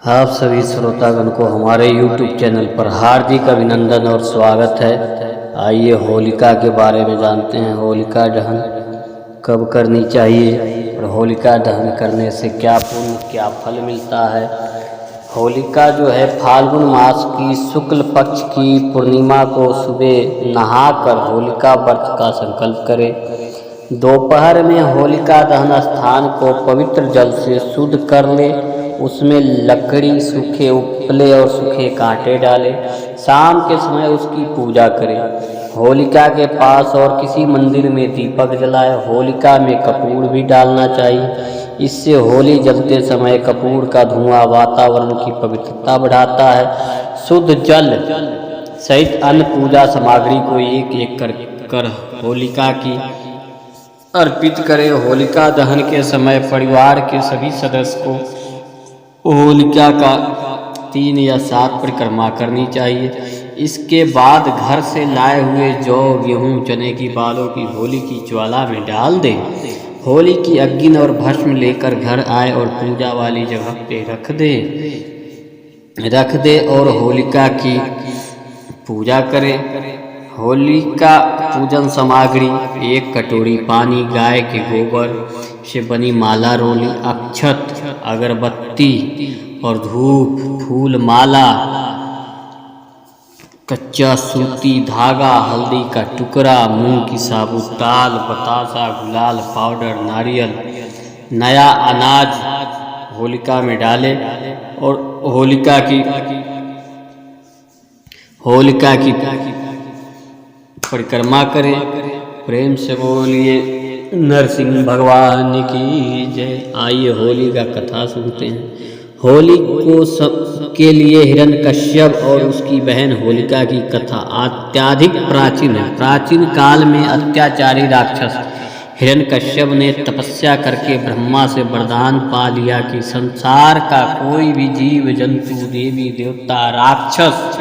आप सभी श्रोतागण को हमारे YouTube चैनल पर हार्दिक अभिनंदन और स्वागत है। आइए होलिका के बारे में जानते हैं। होलिका दहन कब करनी चाहिए और होलिका दहन करने से क्या पुण्य क्या फल मिलता है। होलिका जो है फाल्गुन मास की शुक्ल पक्ष की पूर्णिमा को सुबह नहाकर होलिका व्रत का संकल्प करें। दोपहर में होलिका दहन स्थान को पवित्र जल से शुद्ध कर ले, उसमें लकड़ी, सूखे उपले और सूखे कांटे डाले। शाम के समय उसकी पूजा करें। होलिका के पास और किसी मंदिर में दीपक जलाए। होलिका में कपूर भी डालना चाहिए। इससे होली जलते समय कपूर का धुआं वातावरण की पवित्रता बढ़ाता है। शुद्ध जल सहित अन्य पूजा सामग्री को एक एक कर होलिका की अर्पित करें। होलिका दहन के समय परिवार के सभी सदस्य को होलिका का 3 या 7 परिक्रमा करनी चाहिए। इसके बाद घर से लाए हुए जौ, गेहूं, चने की बालों की होली की ज्वाला में डाल दें। होली की अग्नि और भस्म लेकर घर आए और पूजा वाली जगह पे रख दे और होलिका की पूजा करें। होलिका पूजन सामग्री: 1 कटोरी पानी, गाय के गोबर से बनी माला रोली, अक्षत, अगरबत्ती और धूप, फूल माला, कच्चा सूती धागा, हल्दी का टुकड़ा, मूंग की साबुत दाल, बतासा, गुलाल पाउडर, नारियल, नया अनाज होलिका में डालें और होलिका की परिक्रमा करें। प्रेम से बोलिए नरसिंह भगवान की जय। आइए होली का कथा सुनते हैं। होली को सबके लिए हिरण्यकश्यप और उसकी बहन होलिका की कथा अत्यधिक प्राचीन है। प्राचीन काल में अत्याचारी राक्षस हिरण्यकश्यप ने तपस्या करके ब्रह्मा से वरदान पा लिया कि संसार का कोई भी जीव जंतु, देवी देवता, राक्षस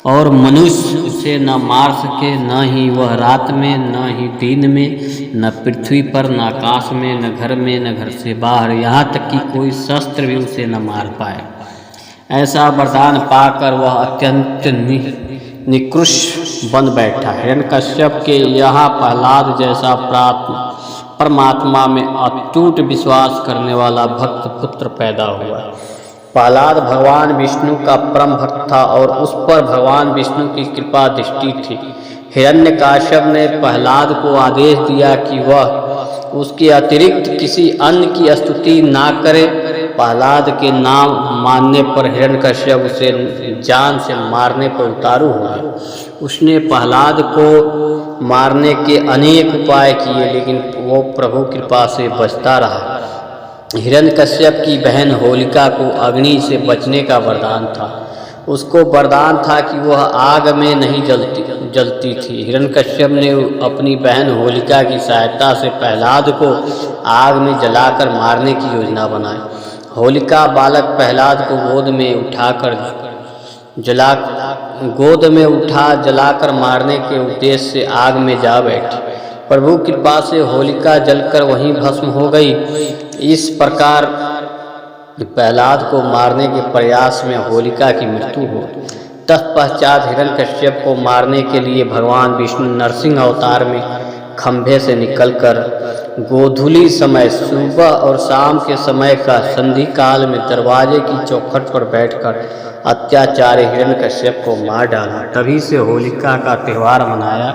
और मनुष्य उसे न मार सके, न ही वह रात में, न ही दिन में, न पृथ्वी पर, न आकाश में, न घर में, न घर से बाहर, यहाँ तक कि कोई शस्त्र भी उसे न मार पाए। ऐसा वरदान पाकर वह अत्यंत निकृष बन बैठा। हिरण्यकश्यप के यहाँ प्रहलाद जैसा परमात्मा में अटूट विश्वास करने वाला भक्त पुत्र पैदा हुआ। प्रहलाद भगवान विष्णु का परम भक्त था और उस पर भगवान विष्णु की कृपा दृष्टि थी। हिरण्यकश्यप ने प्रहलाद को आदेश दिया कि वह उसके अतिरिक्त किसी अन्य की स्तुति ना करे। प्रहलाद के नाम मानने पर हिरण्यकश्यप उसे जान से मारने पर उतारू हो गया। उसने प्रहलाद को मारने के अनेक उपाय किए, लेकिन वो प्रभु कृपा से बचता रहा। हिरण्यकश्यप की बहन होलिका को अग्नि से बचने का वरदान था। उसको वरदान था कि वह आग में नहीं जलती थी। हिरण्यकश्यप ने अपनी बहन होलिका की सहायता से प्रहलाद को आग में जलाकर मारने की योजना बनाई। होलिका बालक प्रहलाद को गोद में उठा जलाकर मारने के उद्देश्य से आग में जा बैठी। प्रभु कृपा से होलिका जलकर वहीं भस्म हो गई। इस प्रकार प्रहलाद को मारने के प्रयास में होलिका की मृत्यु हो। तत्पश्चात हिरण्यकश्यप को मारने के लिए भगवान विष्णु नरसिंह अवतार में खंभे से निकलकर गोधूली समय, सुबह और शाम के समय का संधि काल में दरवाजे की चौखट पर बैठकर अत्याचारी हिरण्यकश्यप को मार डाला। तभी से होलिका का त्यौहार मनाया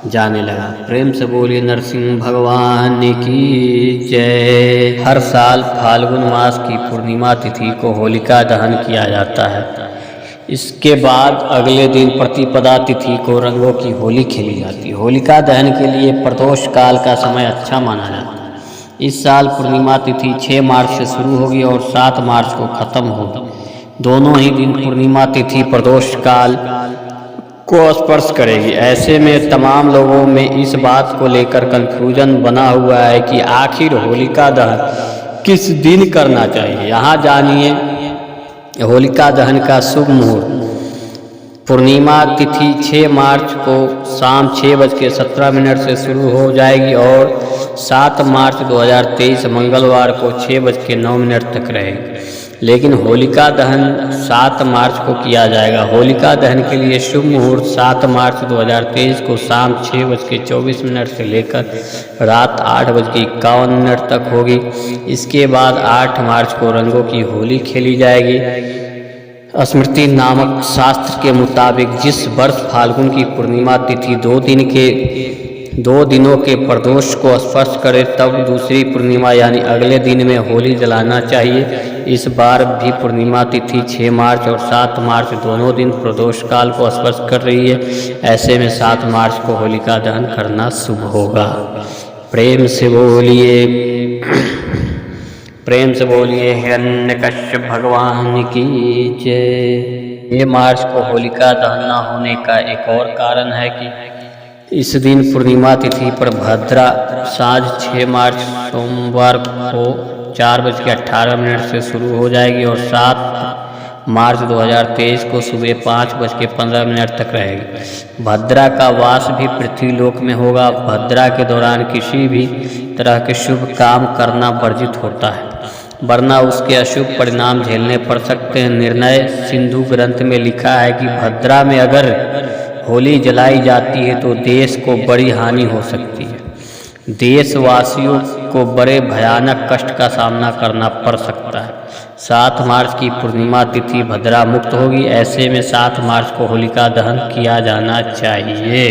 जाने लगा। प्रेम से बोलिए नरसिंह भगवान की जय। हर साल फाल्गुन मास की पूर्णिमा तिथि को होलिका दहन किया जाता है। इसके बाद अगले दिन प्रतिपदा तिथि को रंगों की होली खेली जाती है। होलिका दहन के लिए प्रदोष काल का समय अच्छा माना जाता है। इस साल पूर्णिमा तिथि 6 मार्च से शुरू होगी और 7 मार्च को खत्म होगी। दोनों ही दिन पूर्णिमा तिथि प्रदोष काल को स्पर्श करेगी। ऐसे में तमाम लोगों में इस बात को लेकर कंफ्यूजन बना हुआ है कि आखिर होलिका दहन किस दिन करना चाहिए। यहाँ जानिए होलिका दहन का शुभ मुहूर्त। पूर्णिमा तिथि 6 मार्च को शाम 6:17 से शुरू हो जाएगी और 7 मार्च 2023 मंगलवार को 6:09 तक रहेगी। लेकिन होलिका दहन 7 मार्च को किया जाएगा। होलिका दहन के लिए शुभ मुहूर्त 7 मार्च 2023 को शाम 6:24 से लेकर रात 8:51 तक होगी। इसके बाद 8 मार्च को रंगों की होली खेली जाएगी। स्मृति नामक शास्त्र के मुताबिक जिस वर्ष फाल्गुन की पूर्णिमा तिथि 2 दिनों के प्रदोष को स्पर्श करे तब दूसरी पूर्णिमा यानी अगले दिन में होली जलाना चाहिए। इस बार भी पूर्णिमा तिथि 6 मार्च और 7 मार्च दोनों दिन प्रदोष काल को स्पर्श कर रही है। ऐसे में 7 मार्च को होलिका दहन करना शुभ होगा। प्रेम से बोलिए हिरण्यकश्यप भगवान की जय। 6 मार्च को होलिका दहन न होने का एक और कारण है कि इस दिन पूर्णिमा तिथि पर भद्रा साँझ 6 मार्च सोमवार को 4:18 से शुरू हो जाएगी और 7 मार्च 2023 को सुबह 5:15 तक रहेगी। भद्रा का वास भी पृथ्वीलोक में होगा। भद्रा के दौरान किसी भी तरह के शुभ काम करना वर्जित होता है, वरना उसके अशुभ परिणाम झेलने पड़ सकते हैं। निर्णय सिंधु ग्रंथ में लिखा है कि भद्रा में अगर होली जलाई जाती है तो देश को बड़ी हानि हो सकती है। देशवासियों को बड़े भयानक कष्ट का सामना करना पड़ सकता है। 7 मार्च की पूर्णिमा तिथि भद्रा मुक्त होगी। ऐसे में 7 मार्च को होलिका दहन किया जाना चाहिए।